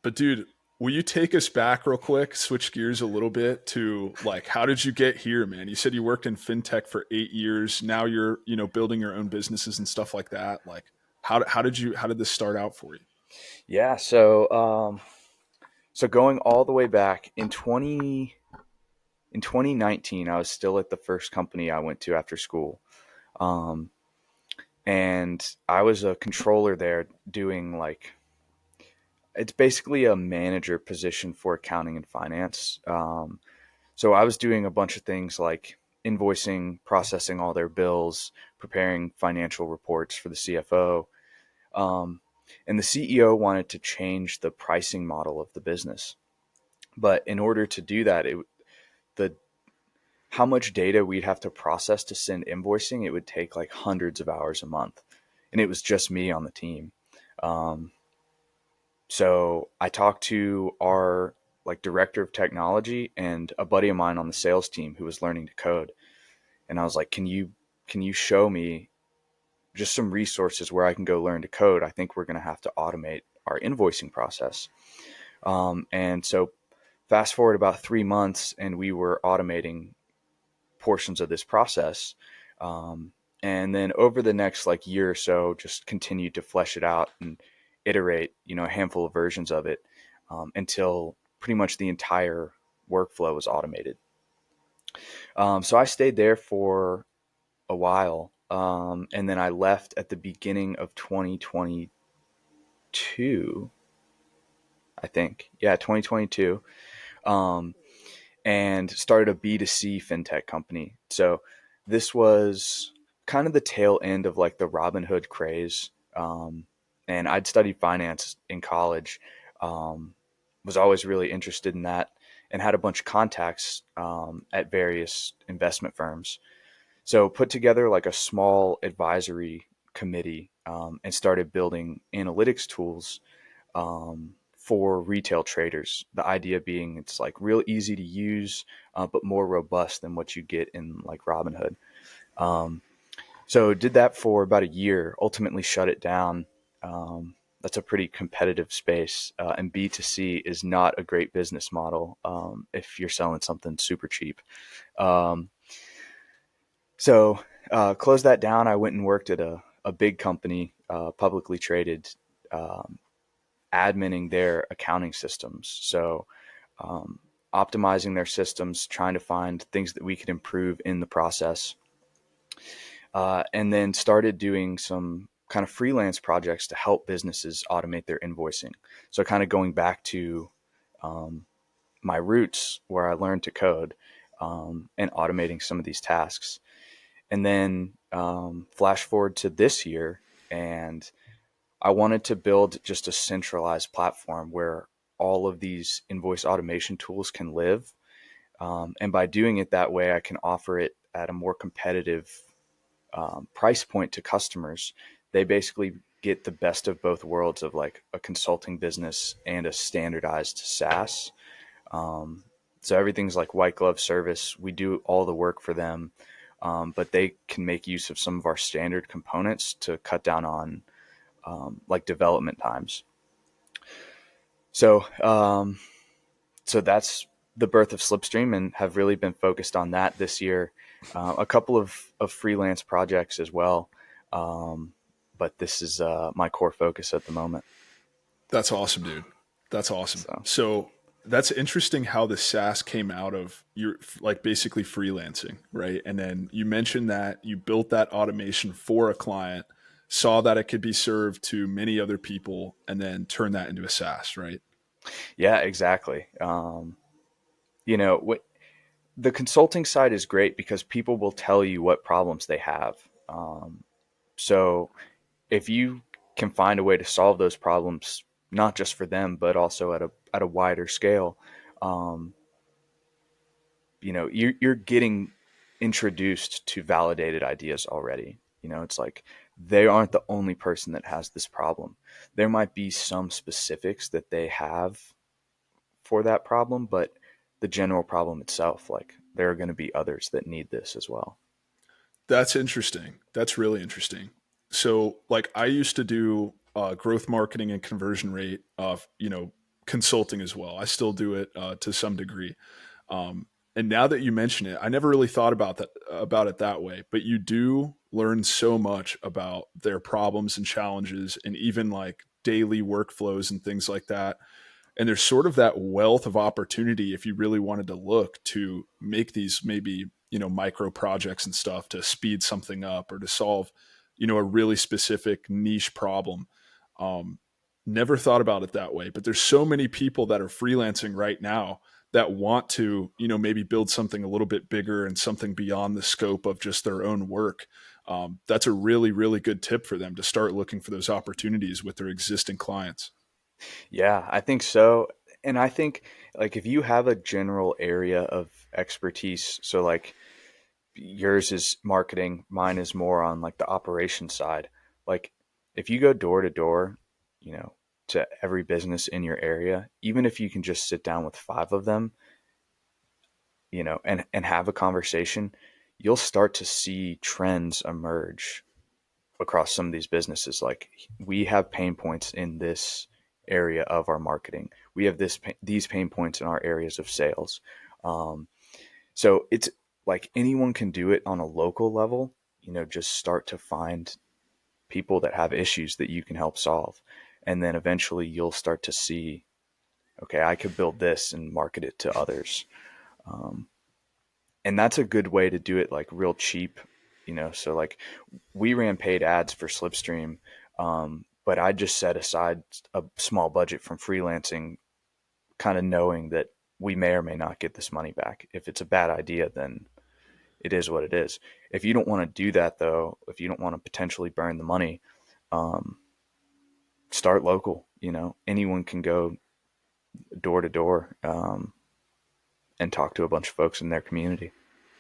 But dude, will you take us back real quick, switch gears a little bit to like how did you get here, man? You said you worked in fintech for 8 years. Now you're, building your own businesses and stuff like that. Like how did this start out for you? Yeah, so going all the way back in 2019, I was still at the first company I went to after school. Um, and I was a controller there doing like it's basically a manager position for accounting and finance. So I was doing a bunch of things like invoicing, processing all their bills, preparing financial reports for the CFO. Um, and the CEO wanted to change the pricing model of the business. But in order to do that, the how much data we'd have to process to send invoicing, it would take like hundreds of hours a month. And it was just me on the team. Um, so I talked to our like director of technology and a buddy of mine on the sales team who was learning to code. And I was like, can you show me just some resources where I can go learn to code? I think we're going to have to automate our invoicing process. And so fast forward about 3 months and we were automating portions of this process. And then over the next like year or so, just continued to flesh it out and iterate, a handful of versions of it until pretty much the entire workflow was automated. So I stayed there for a while. And then I left at the beginning of 2022, I think. Yeah, 2022. Um, and started a B2C fintech company. So this was kind of the tail end of like the Robinhood craze. And I'd studied finance in college, was always really interested in that, and had a bunch of contacts at various investment firms. So put together like a small advisory committee and started building analytics tools for retail traders. The idea being it's like real easy to use, but more robust than what you get in like Robinhood. Um, so did that for about a year, ultimately shut it down. That's a pretty competitive space, and B2C is not a great business model if you're selling something super cheap. Um, so closed that down. I went and worked at a big company, publicly traded, um, adminning their accounting systems. So um, optimizing their systems, trying to find things that we could improve in the process, and then started doing some kind of freelance projects to help businesses automate their invoicing. So kind of going back to um, my roots where I learned to code and automating some of these tasks. And then flash forward to this year, and I wanted to build just a centralized platform where all of these invoice automation tools can live. And by doing it that way, I can offer it at a more competitive price point to customers. They basically get the best of both worlds of like a consulting business and a standardized SaaS. Um, so everything's like white glove service. We do all the work for them, but they can make use of some of our standard components to cut down on like development times. So, so that's the birth of Slipstream, and have really been focused on that this year. A couple of freelance projects as well, but this is my core focus at the moment. That's awesome, dude. That's awesome. So So that's interesting how the SaaS came out of your like basically freelancing, right? And then you mentioned that you built that automation for a client, saw that it could be served to many other people, and then turned that into a SaaS, right? yeah, exactly. What the consulting side is great because people will tell you what problems they have. So if you can find a way to solve those problems, not just for them, but also at a wider scale, um, you're getting introduced to validated ideas already. It's like they aren't the only person that has this problem. There might be some specifics that they have for that problem, but the general problem itself, like there are going to be others that need this as well. That's interesting. That's really interesting. So, like, I used to do growth marketing and conversion rate of, consulting as well. I still do it to some degree. And now that you mention it, I never really thought about it that way. But you do learn so much about their problems and challenges, and even like daily workflows and things like that. And there's sort of that wealth of opportunity if you really wanted to look to make these maybe, micro projects and stuff to speed something up or to solve, a really specific niche problem. Um, Never thought about it that way, but there's so many people that are freelancing right now that want to, maybe build something a little bit bigger and something beyond the scope of just their own work. That's a really, really good tip for them to start looking for those opportunities with their existing clients. Yeah, I think so. And I think like if you have a general area of expertise, so like yours is marketing, mine is more on like the operation side. Like if you go door to door, you know, to every business in your area, even if you can just sit down with five of them, and have a conversation, you'll start to see trends emerge across some of these businesses. Like we have pain points in this area of our marketing. We have these pain points in our areas of sales. Um, so it's like anyone can do it on a local level. Just start to find people that have issues that you can help solve, and then eventually you'll start to see, okay, I could build this and market it to others. Um, and that's a good way to do it, like real cheap. So like we ran paid ads for Slipstream, but I just set aside a small budget from freelancing, kind of knowing that we may or may not get this money back. If it's a bad idea, then it is what it is. If you don't want to do that, though, if you don't want to potentially burn the money, um, start local. Anyone can go door to door and talk to a bunch of folks in their community.